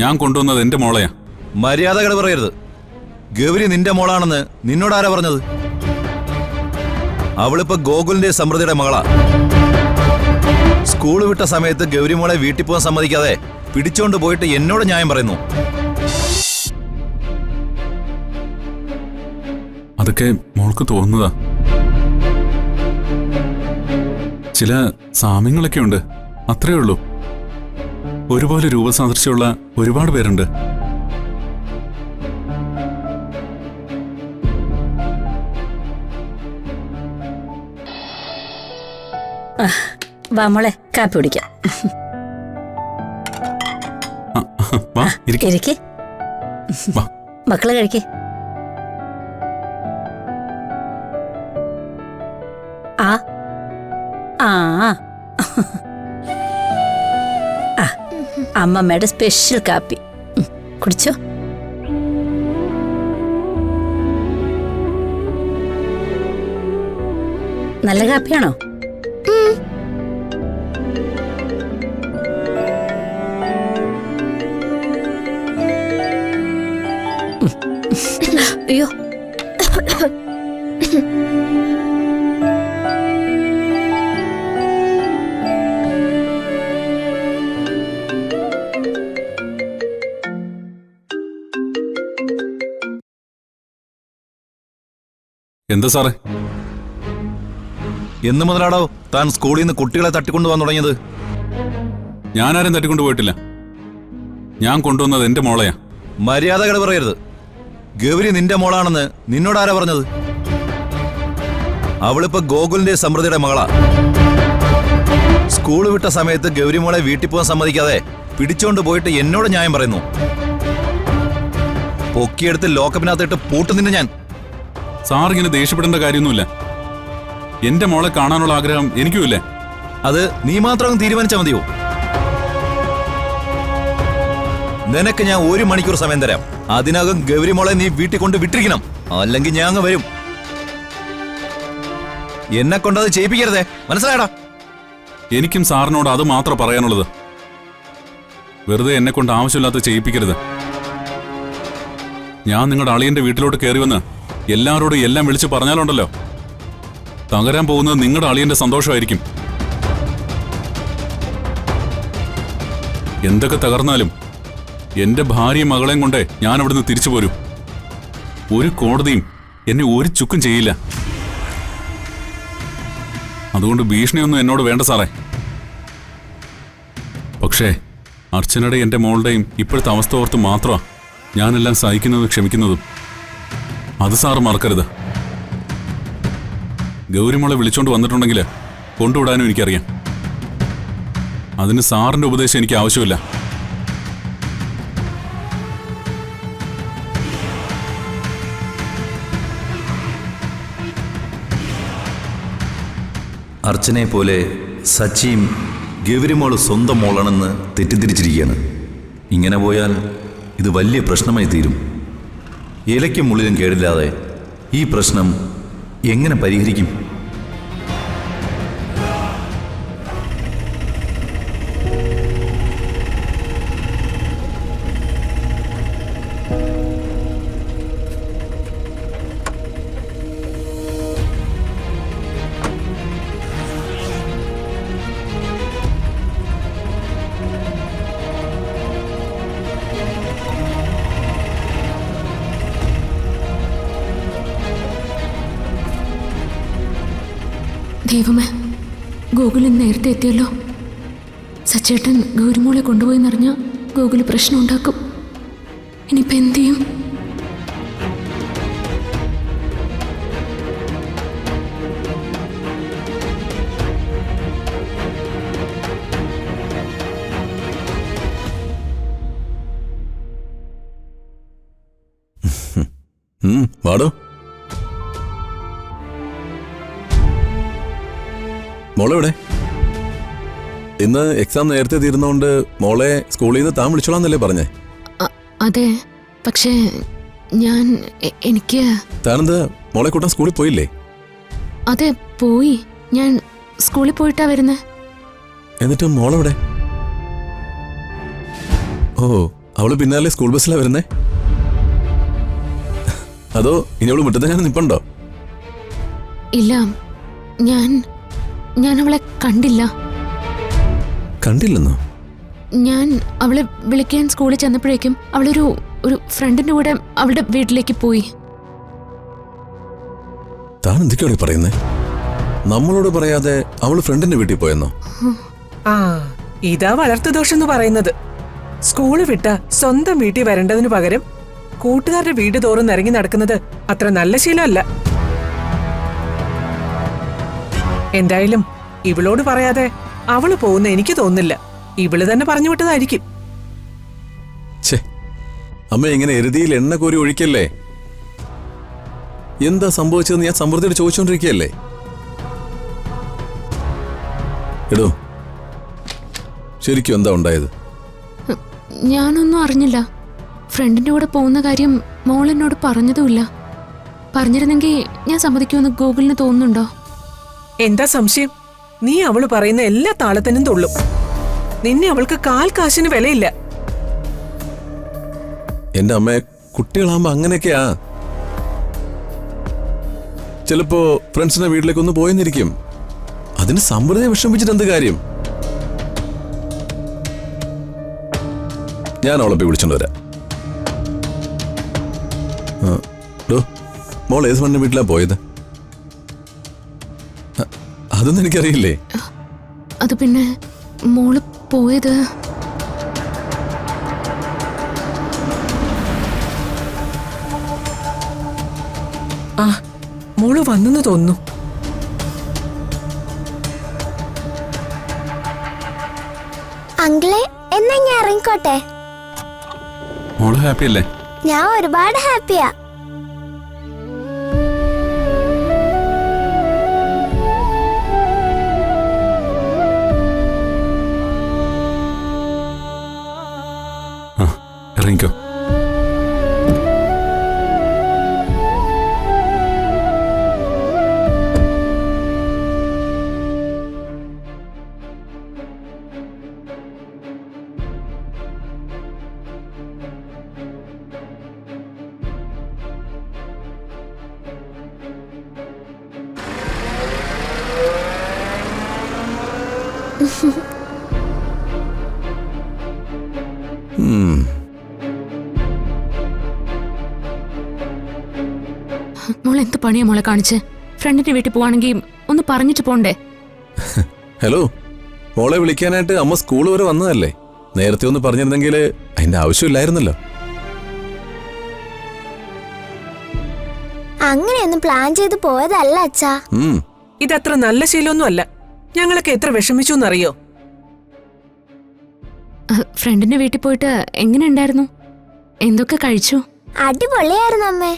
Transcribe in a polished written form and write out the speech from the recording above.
ഞാൻ കൊണ്ടുവന്നത് എന്റെ മോളെയാ. മര്യാദകൾ പറയരുത്. ഗൗരി നിന്റെ മോളാണെന്ന് നിന്നോടാരാ പറഞ്ഞത്? അവളിപ്പോ ഗോകുലിന്റെ സമൃദ്ധിയുടെ മകളാ. സ്കൂള് വിട്ട സമയത്ത് ഗൗരി മോളെ വീട്ടിൽ പോകാൻ സമ്മതിക്കാതെ പിടിച്ചോണ്ട് പോയിട്ട് എന്നോട് ന്യായം പറയുന്നു. അതൊക്കെ മോൾക്ക് തോന്നുന്നതാ. ചില സാമ്യങ്ങളൊക്കെ ഉണ്ട്, അത്രേ ഉള്ളൂ. ഒരുപോലെ രൂപസാദൃശ്യമുള്ള ഒരുപാട് പേരുണ്ട്. വാ മോളെ, കാപ്പി കുടിക്കാം. ഇരിക്ക്. മക്കള് കഴിക്കേ. ആ ആ അമ്മമ്മയുടെ സ്പെഷ്യൽ കാപ്പി കുടിച്ചോ. നല്ല കാപ്പിയാണോ? അയ്യോ, എന്താ സാറേ? എന്ന് മുതലാടോ താൻ സ്കൂളിൽ നിന്ന് കുട്ടികളെ തട്ടിക്കൊണ്ടുപോകാൻ തുടങ്ങിയത്? ഞാനാരും തട്ടിക്കൊണ്ടു പോയിട്ടില്ല. ഞാൻ കൊണ്ടുവന്നത് എന്റെ മോളെയാ. മര്യാദകൾ പറയരുത്. ഗൗരി നിന്റെ മോളാണെന്ന് നിന്നോടാരാ പറഞ്ഞത്? അവളിപ്പോ ഗോകുലിന്റെ സമൃദ്ധിയുടെ മകളാ. സ്കൂള് വിട്ട സമയത്ത് ഗൗരി മോളെ വീട്ടിൽ പോകാൻ സമ്മതിക്കാതെ പിടിച്ചോണ്ട് പോയിട്ട് എന്നോട് ന്യായം പറയുന്നു. പൊക്കിയെടുത്ത് ലോക്കപ്പിനകത്തിട്ട് പൂട്ടുന്നില്ല ഞാൻ. സാർ ഇങ്ങനെ ദേഷ്യപ്പെടേണ്ട കാര്യമൊന്നുമില്ല. എന്റെ മോളെ കാണാനുള്ള ആഗ്രഹം എനിക്കുമില്ലേ? അത് നീ മാത്രം തീരുമാനിച്ചാൽ മതിയോ? നിനക്ക് ഞാൻ 1 മണിക്കൂർ സമയം തരാം. അതിനകം ഗൗരി മോളെ നീ വീട്ടിൽ കൊണ്ട് വിട്ടിരിക്കണം, അല്ലെങ്കിൽ ഞാൻ അങ്ങ് വരും. എന്നെ കൊണ്ടത് ചെയ്യിപ്പിക്കരുതേ, മനസ്സിലായടാ? എനിക്കും സാറിനോട് അത് മാത്രം പറയാനുള്ളത്. വെറുതെ എന്നെ കൊണ്ട് ആവശ്യമില്ലാത്ത ചെയ്യിപ്പിക്കരുത്. ഞാൻ നിങ്ങളുടെ അളിയന്റെ വീട്ടിലോട്ട് കയറി വന്ന് എല്ലാവരോടും എല്ലാം വിളിച്ചു പറഞ്ഞാലുണ്ടല്ലോ, തകരാൻ പോകുന്നത് നിങ്ങളുടെ അളിയന്റെ സന്തോഷമായിരിക്കും. എന്തൊക്കെ തകർന്നാലും എന്റെ ഭാര്യയും മകളെയും കൊണ്ടേ ഞാൻ അവിടുന്ന് തിരിച്ചു പോരും. ഒരു കോടതിയും എന്നെ ഒരു ചുക്കും ചെയ്യില്ല. അതുകൊണ്ട് ഭീഷണിയൊന്നും എന്നോട് വേണ്ട സാറേ. പക്ഷേ അർച്ചനയുടെയും എന്റെ മോളുടെയും ഇപ്പോഴത്തെ അവസ്ഥ ഓർത്ത് മാത്രമാണ് ഞാനെല്ലാം സഹിക്കുന്നതും ക്ഷമിക്കുന്നതും. അത് സാറ് മറക്കരുത്. ഗൗരിമോളെ വിളിച്ചോണ്ട് വന്നിട്ടുണ്ടെങ്കിൽ കൊണ്ടുവിടാനും എനിക്കറിയാം. അതിന് സാറിന്റെ ഉപദേശം എനിക്ക് ആവശ്യമില്ല. അർച്ചനയെ പോലെ സച്ചിയും ഗൗരിമോള് സ്വന്തം മോളാണെന്ന് തെറ്റിദ്ധരിച്ചിരിക്കുകയാണ്. ഇങ്ങനെ പോയാൽ ഇത് വലിയ പ്രശ്നമായി തീരും. ഇലയ്ക്കും മുള്ളിലും കേടില്ലാതെ ഈ പ്രശ്നം എങ്ങനെ പരിഹരിക്കും? ദൈവമേ, ഗോകുലൻ നേരത്തെ എത്തിയല്ലോ. സച്ചേട്ടൻ ഗൗരിമോളെ കൊണ്ടുപോയി എന്നറിഞ്ഞാൽ ഗോകുല് പ്രശ്നം ഉണ്ടാക്കും. ഇനിയിപ്പോൾ എന്ത് ചെയ്യും? വാടോ. മോളെവിടെ? ഇന്ന് എക്സാം നേരത്തെ തീരുന്നോണ്ട് മോളെ സ്കൂളിൽ നിന്ന് താൻ വിളിച്ചോളാന്നല്ലേ പറഞ്ഞേ? അതെ, പക്ഷേ എനിക്ക് താനെന്താ മോളെ കൂട്ടാൻ സ്കൂളിൽ പോയില്ലേ? അതെ, പോയി. ഞാൻ സ്കൂളിൽ പോയിട്ടാ വരുന്നേ. എന്നിട്ട് മോളെവിടെ? ഓ, അവള് പിന്നാലെ സ്കൂൾ ബസ്സിലാ വരുന്നേ? അതോ ഇനി അവള് മുറ്റത്തെങ്ങാനും നിപ്പുണ്ടോ? ഇല്ല, ഞാൻ അവളെ കണ്ടില്ല. കണ്ടില്ലെന്നോ? ഞാൻ അവളെ വിളിക്കാൻ സ്കൂളിൽ ചെന്നപ്പോഴേക്കും അവളൊരു ഫ്രണ്ടിന്റെ കൂടെ അവളുടെ വീട്ടിലേക്ക് പോയി. താൻ എന്തൊക്കെയാണ് പറയുന്നേ? നമ്മളോട് പറയാതെ അവള് ഫ്രണ്ടിന്റെ വീട്ടിൽ പോയെന്നോ? ആ, ഇതാ വളർത്തുദോഷം എന്ന് പറയുന്നത്. സ്കൂള് വിട്ട സ്വന്തം വീട്ടിൽ വരേണ്ടതിനു പകരം കൂട്ടുകാരുടെ വീട് തോറും ഇറങ്ങി നടക്കുന്നത് അത്ര നല്ല ശീലമല്ല. എന്തായാലും ഇവളോട് പറയാതെ അവള് പോകുന്ന എനിക്ക് തോന്നുന്നില്ല. ഇവള് തന്നെ പറഞ്ഞു വിട്ടതായിരിക്കും. ഛേ, അമ്മ ഇങ്ങനെ എരുതിയിൽ എണ്ണ കോരി ഒഴിക്കല്ലേ. എന്താ സംഭവിച്ചതെന്ന് ഞാൻ സമൃദ്ധിയോട് ചോദിച്ചോണ്ടിരിക്കുകയല്ലേ. എടോ, ശരിക്കും എന്താ ഉണ്ടായത്? ഞാനൊന്നും അറിഞ്ഞില്ല. ഫ്രണ്ടിന്റെ കൂടെ പോകുന്ന കാര്യം മോൾ എന്നോട് പറഞ്ഞതുമില്ല. പറഞ്ഞിരുന്നെങ്കിൽ ഞാൻ സമ്മതിക്കുമെന്ന് ഗൂഗിളിന് തോന്നുന്നുണ്ടോ? എന്താ സംശയം? നീ അവള് പറയുന്ന എല്ലാ താളത്തിനും തുള്ളും. നിന്നെ അവൾക്ക് കാൽ കാശിന് വിലയില്ല. എന്റെ അമ്മയെ കുട്ടികളാകുമ്പോ അങ്ങനെയൊക്കെയാ. ചിലപ്പോ ഫ്രണ്ട്സിന്റെ വീട്ടിലേക്ക് ഒന്ന് പോയെന്നിരിക്കും. അതിന് സമൃദ്ധിയെ വിഷമിച്ചിട്ട് എന്ത് കാര്യം? ഞാൻ അവളെ പോയി വിളിച്ചോണ്ട് വരാം. മോൾ ഏത് ഫ്രണ്ടിന്റെ വീട്ടിലാ പോയത്? അതൊന്നും എനിക്കറിയില്ലേ. അത് പിന്നെ മോള് പോയത് ആ, മോള് വന്നെന്ന് തോന്നുന്നു. അങ്കിളെ, എന്നാ ഞാൻ ഇറങ്ങിക്കോട്ടെ? മോള് ഹാപ്പി അല്ലേ? ഞാൻ ഒരുപാട് ഹാപ്പിയാ. ആ, ഇറങ്ങിക്കോ. മോൾ എന്ത് പണിയാ മോളെ കാണിച്ച്? ഫ്രണ്ടിന്റെ വീട്ടിൽ പോവാണെങ്കിൽ ഒന്ന് പറഞ്ഞിട്ട് പോണ്ടേ? ഹലോ, മോളെ വിളിക്കാനായിട്ട് അമ്മ സ്കൂൾ വരെ വന്നതല്ലേ. നേരത്തെ ഒന്ന് പറഞ്ഞിരുന്നെങ്കിൽ അതിന്റെ ആവശ്യമില്ലായിരുന്നല്ലോ. അങ്ങനെയൊന്നും പ്ലാൻ ചെയ്ത് പോയതല്ല അച്ഛാ. ഇതത്ര നല്ല ശീലമൊന്നും അല്ല. ഞങ്ങളൊക്കെ എത്ര വിഷമിച്ചു എന്നറിയോ? ഫ്രണ്ടിന്റെ വീട്ടിൽ പോയിട്ട് എങ്ങനെ ഉണ്ടായിരുന്നു? എന്തൊക്കെ കഴിച്ചു? അടിപൊളിയായിരുന്നു അമ്മേ.